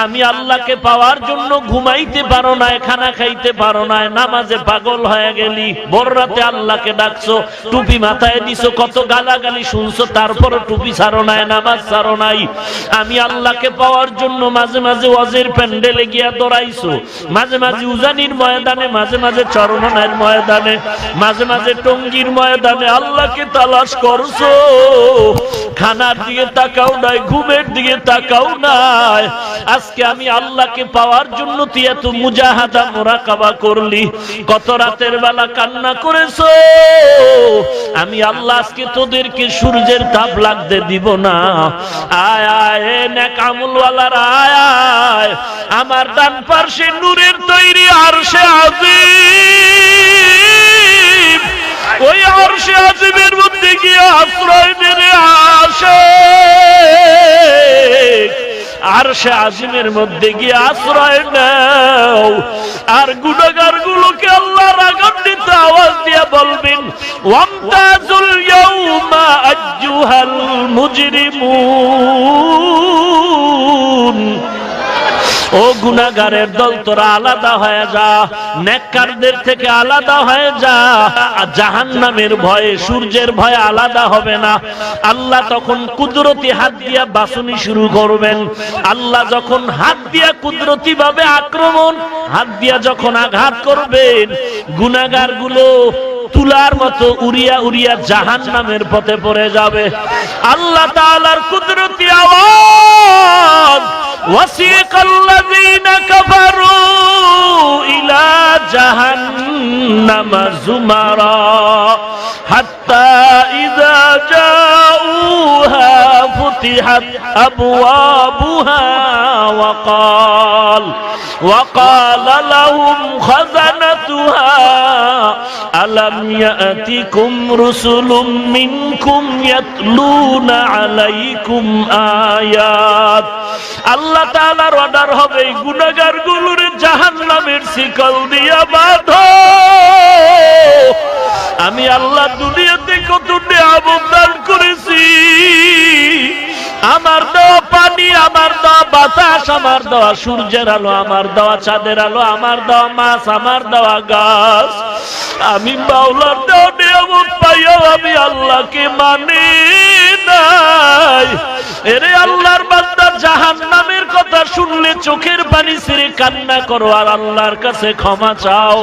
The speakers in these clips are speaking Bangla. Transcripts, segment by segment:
আমি আল্লাহকে পাওয়ার জন্য ঘুমাইতে পারো না, খানা খাইতে পারো না, নামাজে পাগল হয়ে গেলি, ভোর রাতে আল্লাহকে ডাকছো, টুপি মাথায় দিছো, কত গালাগালি শুনছো, তারপরও টুপি ছাড়ো নাই, নামাজ ছাড়ো নাই। আমি আল্লাহকে পাওয়ার জন্য মাঝে মাঝে ওয়াজের প্যান্ডেলে গিয়া দৌড়াইছো, মাঝে মাঝে উজানির ময়দানে, মাঝে মাঝে চরমনার ময়দানে, মাঝে মাঝে টঙ্গীর ময়দানে আল্লাহকে তালাশ করছো। খানার দিকে তাকাও নাই, ঘুমের দিকে তাকাও নাই। আজকে আমি আল্লাহকে পাওয়ার জন্য তুই এত মুজাহাদা মুরাকাবা করলি, কত রাতের বেলা কান্না করেছো। আমি আল্লাহ আজকে তোদেরকে সূর্যের তাপ লাগতে দিব না। আয় আয় নেক আমলওয়ালার আয় আয়, আমার ডান পার্শ্বে নূরের তৈরি আরশে আজিম, ওই আরশে আজিমের মধ্যে গিয়ে আশ্রয় নেবে আসে, আরশে আজিমের মধ্যে গিয়ে আশ্রয় নাও। আর গুনাহগার গুলোকে আল্লাহর আগান্বিত আওয়াজ দিয়ে বলবেন, ওয়ামতাজুল ইয়াউমা আইয়ুহাল মুজরিমুন। ও গুনাহগারের দল, তোরা আলাদা হয়ে যা, নেককারদের থেকে আলাদা হয়ে যা। জাহান্নামের ভয়ে, সূর্যের ভয়ে আলাদা হবে না। আল্লাহ তখন কুদরতি হাত দিয়া বাসুনি শুরু করবেন। আল্লাহ যখন হাত দিয়া কুদরতি ভাবে আক্রমণ, হাত দিয়া যখন আঘাত করবেন, গুনাহগার গুলো তুলার মতো উড়িয়া উড়িয়া জাহান্নামের পথে পড়ে যাবে। আল্লাহ তাআলার কুদরতি আওয়াজ, ওয়াসিকাল্লাযীনা কাফারু ইলা জাহান্নামা যুমারা হাত্তা ইযা জাউহা ফুতিহাত আবওয়াবুহা ওয়াকালা লাহুম খাযানাতুহা আলাম ইয়াতিকুম রুসুলুম মিনকুম ইয়াতলুনা আলাইকুম আয়াত। আল্লাহ তাআলার অর্ডার হবে, গুনাহগার গুলোর জাহান্নামের শিকল দিয়া বাঁধো। আমি আল্লাহ দুনিয়াতে কত নিয়ামত দান করেছি, আমার দেওয়া পানি, আমার দেওয়া বাতাস, আমার দেওয়া সূর্যের আলো, আমার দেওয়া চাঁদের আলো, আমার দেওয়া মাছ, আমার দেওয়া গাছ। আমি মাওলার দেওয়া নিয়ামত পাইয়াও আমি আল্লাহকে মানি নাই। এরে আল্লাহর বান্দা, জাহান্নামের কথা শুনলে চোখের পানি ছেড়ে কান্না করো আর আল্লাহর কাছে ক্ষমা চাও।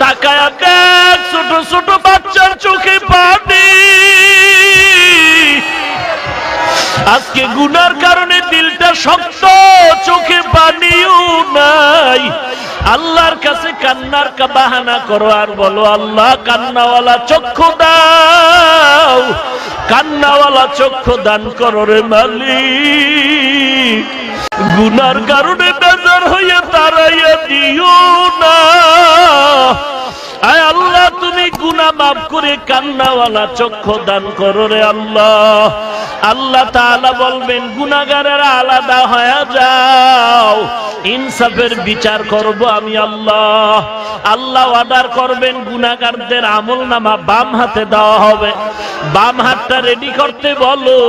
তাকায়া দেখ ছোট ছোট বাচ্চার চোখে পানি। আজকে গুনার কারণে দিলটা শক্ত, চোখে পানিও নাই। আল্লাহর কাছে কান্নার বাহানা করো আর বলো, আল্লাহ কান্নাওয়ালা চক্ষু দাও, কান্নাওয়ালা চক্ষু দান করো রে মালিক। গুনার কারণে বেজার হইয়া তাড়াইয়া দিও না। আয় আল্লাহ, তুমি গুনাহ মাফ করে কান্নাওয়ালা চক্ষু দান করো রে আল্লাহ। আল্লাহ তাআলা বলবেন, গুনাহগারেরা আলাদা হয়ে যাও, ইনসাফের বিচার করব আমি আল্লাহ। আল্লাহ অর্ডার করবেন, গুনাহগারদের আমলনামা বাম হাতে দেওয়া হবে। বাম হাতটা রেডি করতে বলো।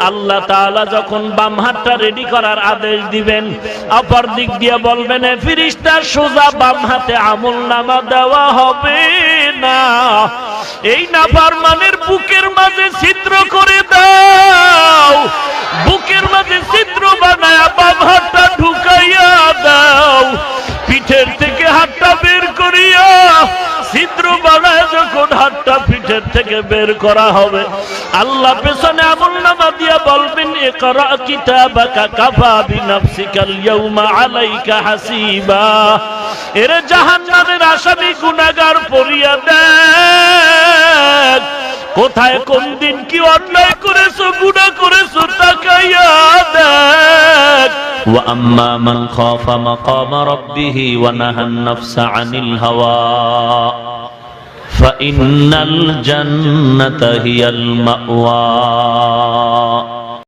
আল্লাহ তাআলা যখন বাম হাতটা রেডি করার আদেশ দিবেন, অপর দিক দিয়ে বলবেন, ফেরেশতা সোজা বাম হাতে আমলনামা দেওয়া হবে না। এই নাফরমানের বুকের মাঝে ছিদ্র করে দাও, বুকের মাঝে ছিদ্র বানায়া বাম হাতটা ঢুকাইয়া দাও। পিঠের থেকে হাতটা বের করিয়া ছিদ্র বানায় যখন হাতটা পিঠের থেকে বের করা হবে, আল্লাহ পেছনে আমলনামা দিয়া বলবেন, ইকরা কিতাবাকা কাফা বিনাফসিকাল ইয়াউমা আলাইকা হাসিবা। এর জাহান্নামের আসামি গুনাহগার পড়িয়া দেখ, কোথায় কোন দিন কি অন্যায় করেছো, গুনাহ করেছো, তাকাইয়া দেখ। وأما من خاف مقام ربه ونهى النفس عن الهوى فإن الجنة هي المأوى